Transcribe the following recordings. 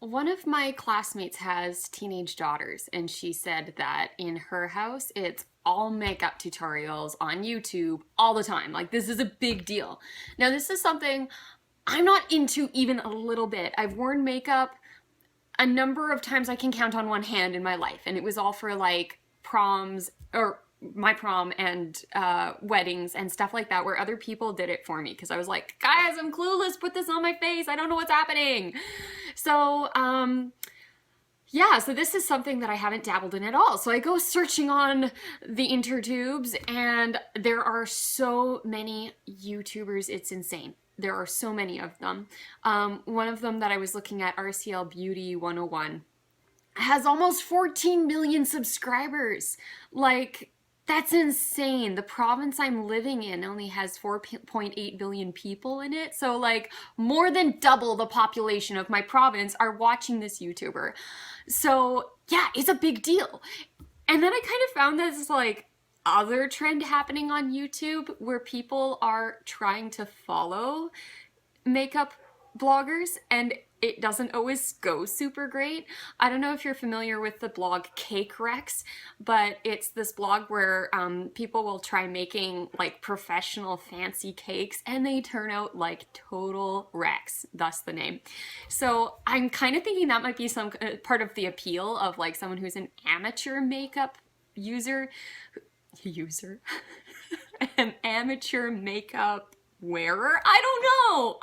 One of my classmates has teenage daughters, and she said that in her house, it's all makeup tutorials on YouTube all the time. Like, this is a big deal. Now, this is something I'm not into even a little bit. I've worn makeup a number of times I can count on one hand in my life, and it was all for like proms or my prom and weddings and stuff like that, where other people did it for me because I was like, guys, I'm clueless, put this on my face, I don't know what's happening. So yeah, so this is something that I haven't dabbled in at all. So I go searching on the intertubes, and there are so many YouTubers, it's insane. There are so many of them. One of them that I was looking at, RCL Beauty 101, has almost 14 million subscribers. Like, that's insane. The province I'm living in only has 4.8 billion people in it. So like more than double the population of my province are watching this YouTuber. So yeah, it's a big deal. And then I kind of found this like other trend happening on YouTube where people are trying to follow makeup bloggers, and it doesn't always go super great. I don't know if you're familiar with the blog Cake Rex, but it's this blog where people will try making like professional fancy cakes and they turn out like total wrecks, thus the name. So I'm kind of thinking that might be some part of the appeal of like someone who's an amateur makeup user, an amateur makeup wearer? I don't know.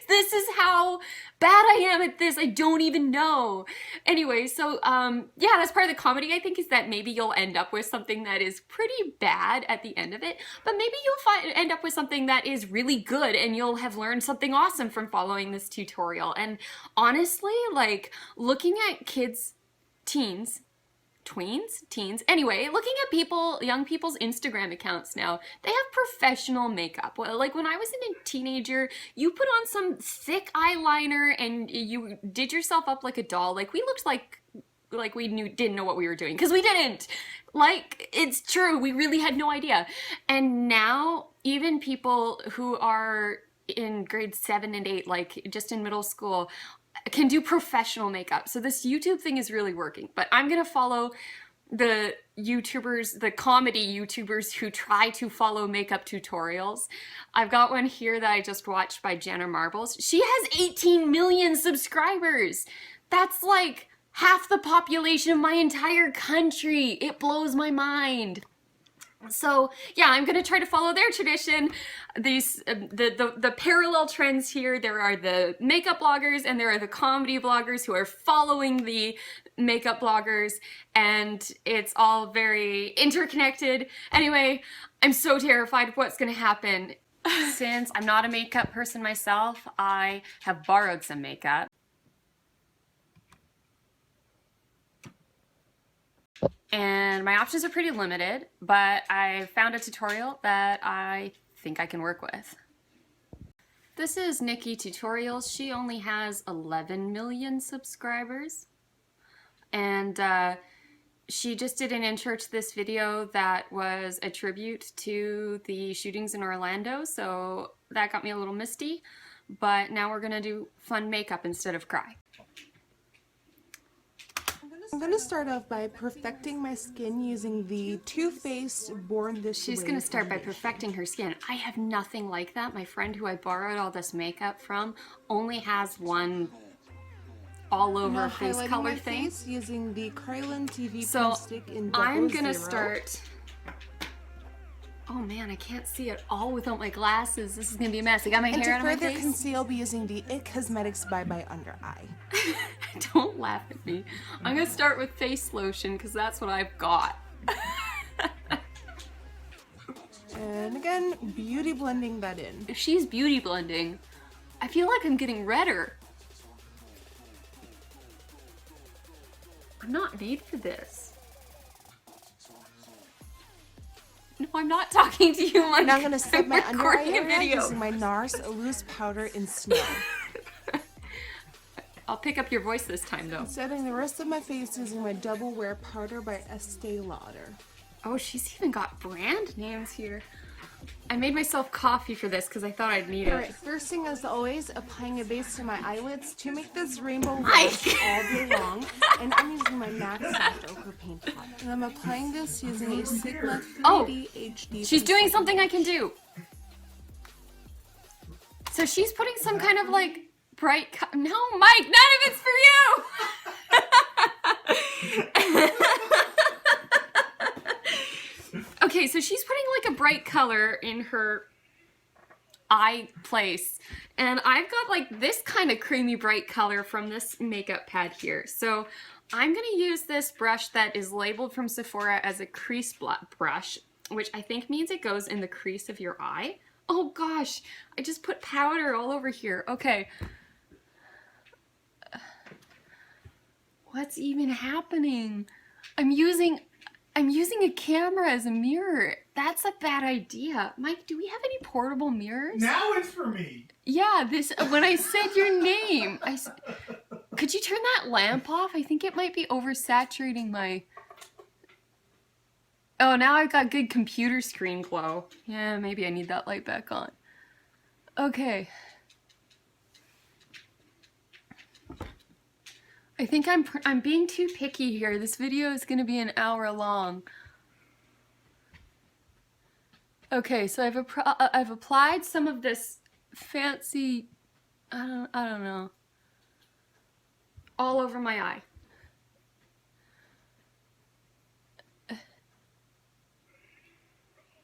This is how bad I am at this. I don't even know. Anyway, so yeah, that's part of the comedy, I think, is that maybe you'll end up with something that is pretty bad at the end of it, but maybe you'll end up with something that is really good and you'll have learned something awesome from following this tutorial. And honestly, like looking at kids, teens, anyway, looking at young people's Instagram accounts now, they have professional makeup. Well, like when I was a teenager, you put on some thick eyeliner and you did yourself up like a doll. Like we looked like we didn't know what we were doing, because we didn't. Like, it's true, we really had no idea. And now even people who are in grade 7 and 8, like just in middle school, can do professional makeup. So this YouTube thing is really working. But I'm gonna follow the YouTubers, the comedy YouTubers who try to follow makeup tutorials. I've got one here that I just watched by JennaMarbles. She has 18 million subscribers. That's like half the population of my entire country. It blows my mind. So yeah, I'm gonna try to follow their tradition. These the parallel trends here. There are the makeup bloggers and there are the comedy bloggers who are following the makeup bloggers, and it's all very interconnected. Anyway, I'm so terrified of what's gonna happen. Since I'm not a makeup person myself, I have borrowed some makeup. And my options are pretty limited, but I found a tutorial that I think I can work with. This is NikkieTutorials. She only has 11 million subscribers. And she just did an intro to this video that was a tribute to the shootings in Orlando, so that got me a little misty. But now we're gonna do fun makeup instead of cry. I'm going to start off by perfecting my skin using the Too Faced Born This Way. She's going to start by perfecting her skin. I have nothing like that. My friend who I borrowed all this makeup from only has one all over face color my thing. Face using the Krylon TV So stick in I'm going to 00. start... Oh man, I can't see it all without my glasses. This is going to be a mess. I got my hair out of my face. And to further conceal, I'll be using the It Cosmetics Bye Bye Under Eye. Don't laugh at me. I'm going to start with face lotion because that's what I've got. And again, beauty blending that in. If she's beauty blending, I feel like I'm getting redder. I'm not made for this. No, I'm not talking to you, Mike. Now I'm going to set my under eye recording a area video. using my NARS Loose Powder in Snow. I'll pick up your voice this time, though. Setting the rest of my face using my Double Wear Powder by Estee Lauder. Oh, she's even got brand names here. I made myself coffee for this because I thought I'd need Alright, it. first thing as always, applying a base to my eyelids to make this rainbow I- last all day long. And I'm using my MAC Soft Ochre paint pot. And I'm applying this using a Sigma 3D HD. She's doing something I can do. So she's putting some kind of like bright no, Mike, none of it's for you. Okay, so she's putting like a bright color in her eye place. And I've got like this kind of creamy bright color from this makeup pad here. So I'm gonna use this brush that is labeled from Sephora as a crease brush, which I think means it goes in the crease of your eye. Oh gosh, I just put powder all over here. Okay. What's even happening? I'm using a camera as a mirror. That's a bad idea. Mike, do we have any portable mirrors? Now it's for me. Yeah, when I said your name, could you turn that lamp off? I think it might be oversaturating my... Oh, now I've got good computer screen glow. Yeah, maybe I need that light back on. Okay. I think I'm being too picky here. This video is going to be an hour long. Okay, so I've applied some of this fancy, I don't know, all over my eye.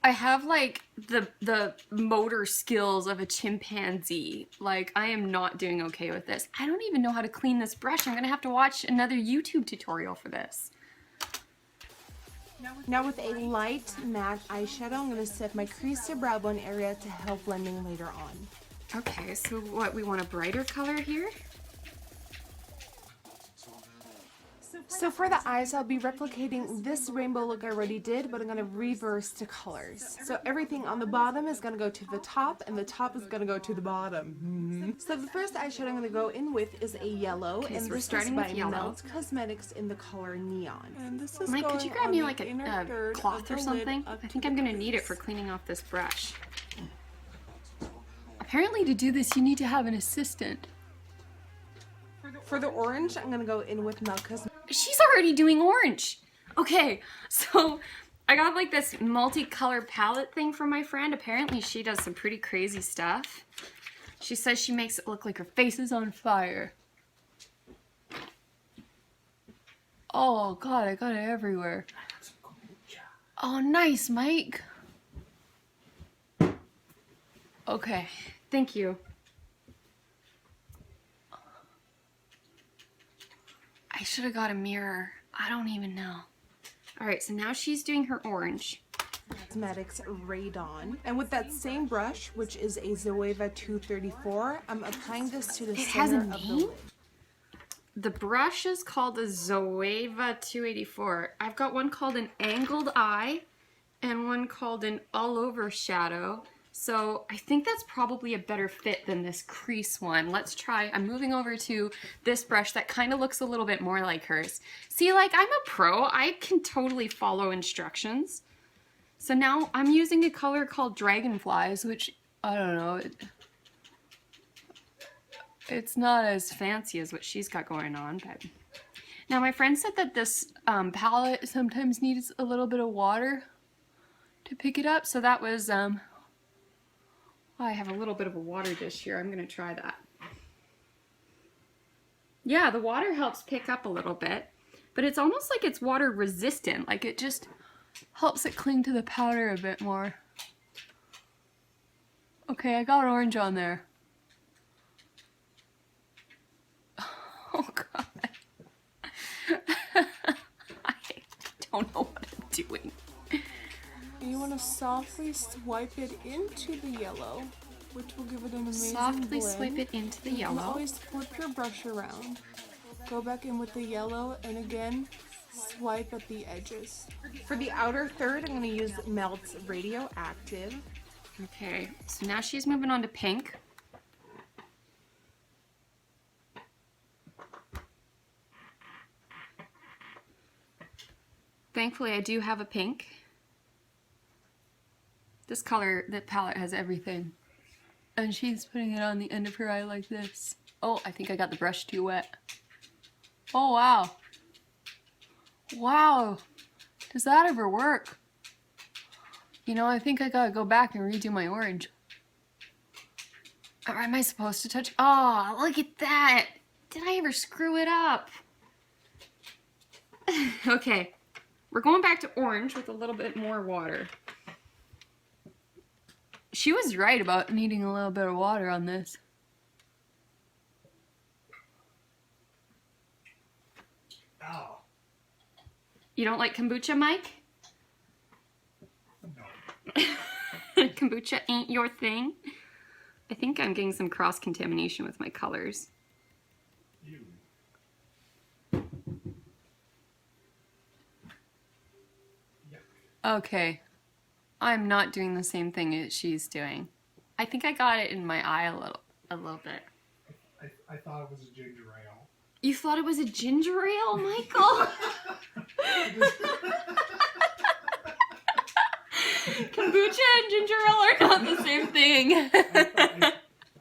I have like the motor skills of a chimpanzee. Like, I am not doing okay with this. I don't even know how to clean this brush. I'm gonna have to watch another YouTube tutorial for this. Now with a light matte eyeshadow, I'm going to set my crease to brow bone area to help blending later on. Okay, so what, we want a brighter color here? So for the eyes, I'll be replicating this rainbow look I already did, but I'm going to reverse the colors. So everything on the bottom is going to go to the top, and the top is going to go to the bottom. So the first eyeshadow I'm going to go in with is a yellow, Okay, and so we're this starting is by with yellow. Melt Cosmetics in the color Neon. And this is Mike, could going you grab on me the like inner a third of cloth the or lid something? up I to think the I'm gonna need it crease. for cleaning off this brush. Apparently to do this you need to have an assistant. For the orange, I'm going to go in with Melt Cosmetics. She's already doing orange. Okay, so I got like this multicolor palette thing from my friend. Apparently she does some pretty crazy stuff. She says she makes it look like her face is on fire. Oh god, I got it everywhere. Oh, nice, Mike. Okay, thank you. I should have got a mirror. I don't even know. Alright, so now she's doing her orange. Cosmetics Radon. And with that same brush, which is a Zoeva 234, I'm applying this to the It has a center of the name? lid. The brush is called a Zoeva 284. I've got one called an Angled Eye and one called an All Over Shadow. So I think that's probably a better fit than this crease one. Let's try. I'm moving over to this brush that kind of looks a little bit more like hers. See, like, I'm a pro. I can totally follow instructions. So now I'm using a color called Dragonflies, which, I don't know, it's not as fancy as what she's got going on. But now my friend said that this palette sometimes needs a little bit of water to pick it up. So that was... I have a little bit of a water dish here. I'm going to try that. Yeah, the water helps pick up a little bit, but it's almost like it's water resistant. Like it just helps it cling to the powder a bit more. Okay, I got orange on there. Oh god. I don't know what I'm doing. You want to softly swipe it into the yellow, which will give it an amazing Softly blend. swipe it into the You can yellow. always flip your brush around. Go back in with the yellow, and again, swipe at the edges. For the outer third, I'm going to use Melt's Radioactive. Okay, so now she's moving on to pink. Thankfully, I do have a pink. This color, the palette has everything. And she's putting it on the end of her eye like this. Oh, I think I got the brush too wet. Oh, wow. Wow. Does that ever work? You know, I think I gotta go back and redo my orange. Or am I supposed to touch? Oh, look at that. Did I ever screw it up? Okay. We're going back to orange with a little bit more water. She was right about needing a little bit of water on this. Oh. You don't like kombucha, Mike? No. Kombucha ain't your thing? I think I'm getting some cross-contamination with my colors. You. Yuck. Okay. I'm not doing the same thing as she's doing. I think I got it in my eye a little bit. I thought it was a ginger ale. You thought it was a ginger ale, Michael? Kombucha and ginger ale are not the same thing.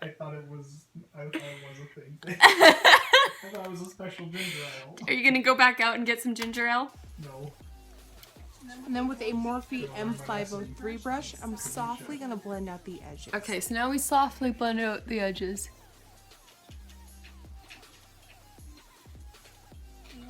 I thought it was a thing. I thought it was a special ginger ale. Are you gonna go back out and get some ginger ale? No. And then with a Morphe M503 brush, I'm softly going to blend out the edges. Okay, so now we softly blend out the edges.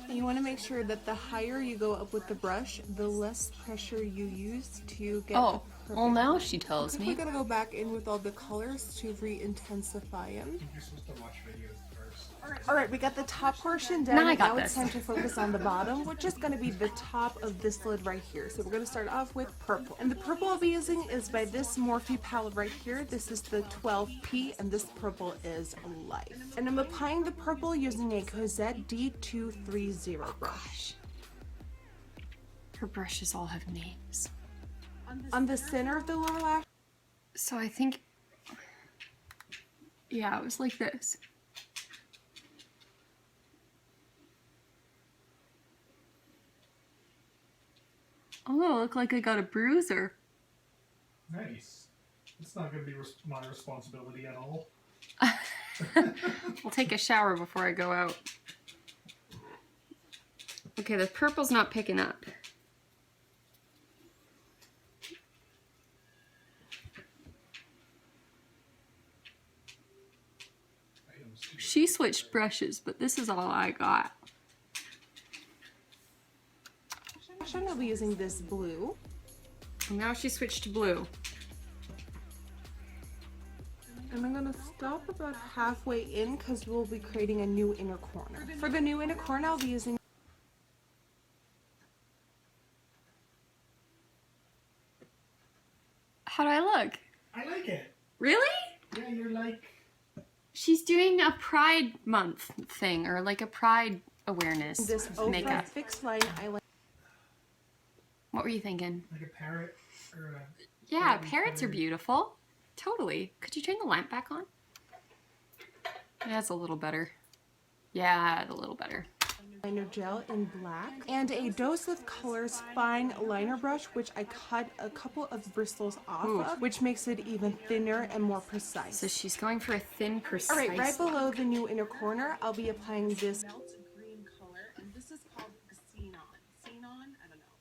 And you want to make sure that the higher you go up with the brush, the less pressure you use to get Oh, the well perfect now color. she tells We're me. going to go back in with all the colors to re-intensify them. You're supposed to watch videos first. Alright, we got the top portion done. Now I got Now it's this. time to focus on the bottom, which is going to be the top of this lid right here. So we're going to start off with purple. And the purple I'll be using is by this Morphe palette right here. This is the 12P, and this purple is Life. And I'm applying the purple using a Cosette D230 brush. Her brushes all have names. On the center of the lower lash, So I think, yeah, it was like this. Oh, look like I got a bruiser. Nice. It's not going to be my responsibility at all. I'll take a shower before I go out. Okay, the purple's not picking up. She switched brushes, but this is all I got. I'll be using this blue. And now she switched to blue. And I'm going to stop about halfway in because we'll be creating a new inner corner. For the new inner corner, I'll be using... How do I look? I like it. Really? Yeah, you're like... She's doing a Pride Month thing, or like a Pride awareness this makeup. over fixed line eyeliner. What were you thinking? Like a parrot or a... Yeah, parrots are beautiful. Totally. Could you turn the lamp back on? That's a little better. Yeah, a little better. Liner gel in black. And a Dose with Colors fine liner brush, which I cut a couple of bristles off of, which makes it even thinner and more precise. So she's going for a thin, precise. Alright, right below the new inner corner, I'll be applying this melt green color, and this is called Xenon. Xenon? I don't know.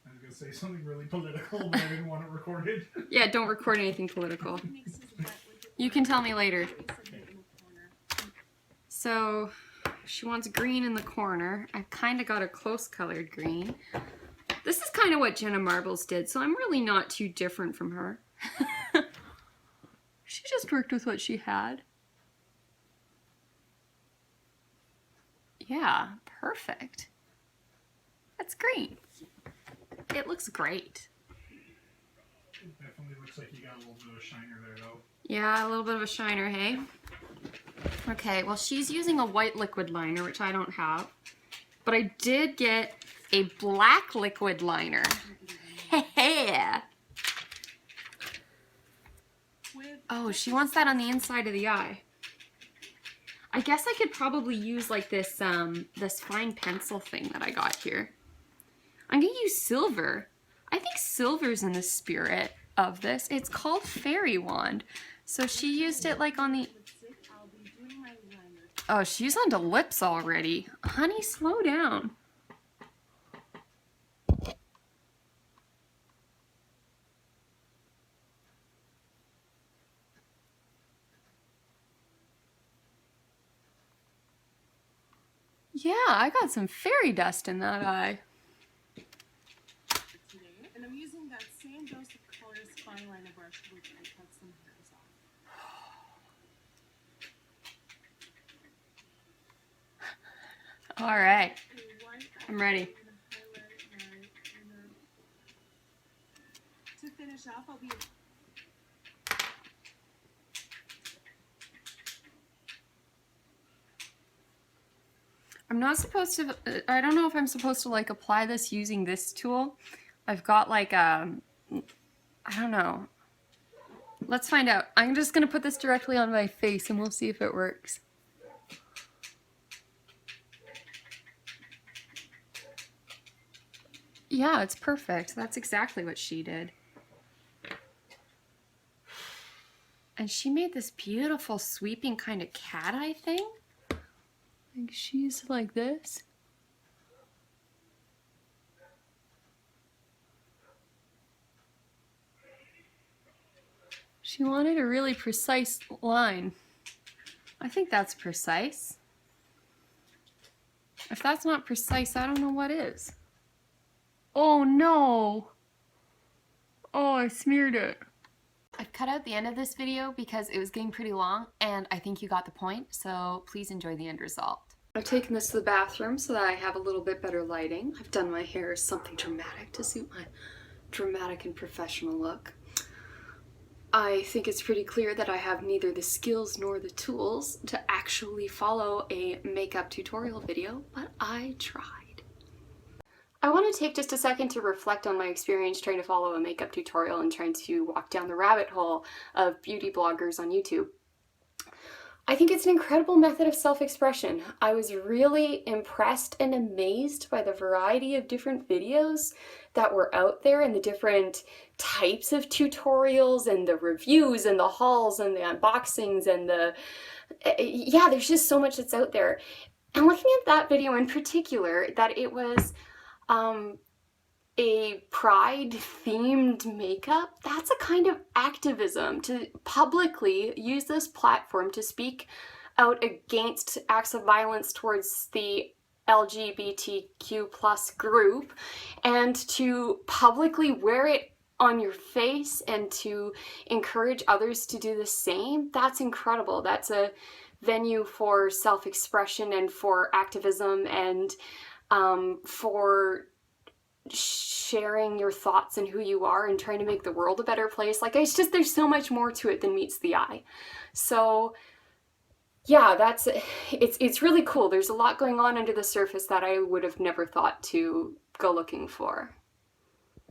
I was going to say something really political, but I didn't want it recorded. Yeah, don't record anything political. You can tell me later. So she wants green in the corner. I kind of got a close colored green. This is kind of what JennaMarbles did, so I'm really not too different from her. She just worked with what she had. Yeah, perfect. That's green. It looks great. It definitely looks like you got a little bit of a shiner there, though. Yeah, a little bit of a shiner, hey? Okay, well, she's using a white liquid liner, which I don't have. But I did get a black liquid liner. Hey! Oh, she wants that on the inside of the eye. I guess I could probably use like this this fine pencil thing that I got here. I'm gonna use silver. I think silver's in the spirit of this. It's called Fairy Wand. So she used it like on the... Oh, she's onto lips already. Honey, slow down. Yeah, I got some fairy dust in that eye. And I'm using that same dose of colors fine liner brush which I cut some hairs off. All right, I'm ready. To finish off, I'll be... I'm not supposed to, I don't know if I'm supposed to like apply this using this tool. I've got like I don't know. Let's find out. I'm just gonna put this directly on my face and we'll see if it works. Yeah, it's perfect. That's exactly what she did. And she made this beautiful sweeping kind of cat eye thing. Like she's like this. She wanted a really precise line. I think that's precise. If that's not precise, I don't know what is. Oh no! Oh, I smeared it. I've cut out the end of this video because it was getting pretty long and I think you got the point, so please enjoy the end result. I've taken this to the bathroom so that I have a little bit better lighting. I've done my hair as something dramatic to suit my dramatic and professional look. I think it's pretty clear that I have neither the skills nor the tools to actually follow a makeup tutorial video, but I tried. I want to take just a second to reflect on my experience trying to follow a makeup tutorial and trying to walk down the rabbit hole of beauty bloggers on YouTube. I think it's an incredible method of self-expression. I was really impressed and amazed by the variety of different videos that were out there and the different types of tutorials and the reviews and the hauls and the unboxings and the... yeah, there's just so much that's out there. And looking at that video in particular, that it was a pride-themed makeup, that's a kind of activism, to publicly use this platform to speak out against acts of violence towards the LGBTQ plus group and to publicly wear it on your face and to encourage others to do the same. That's incredible. That's a venue for self-expression and for activism and for sharing your thoughts and who you are and trying to make the world a better place. Like, it's just, there's so much more to it than meets the eye. So yeah, it's really cool. There's a lot going on under the surface that I would have never thought to go looking for.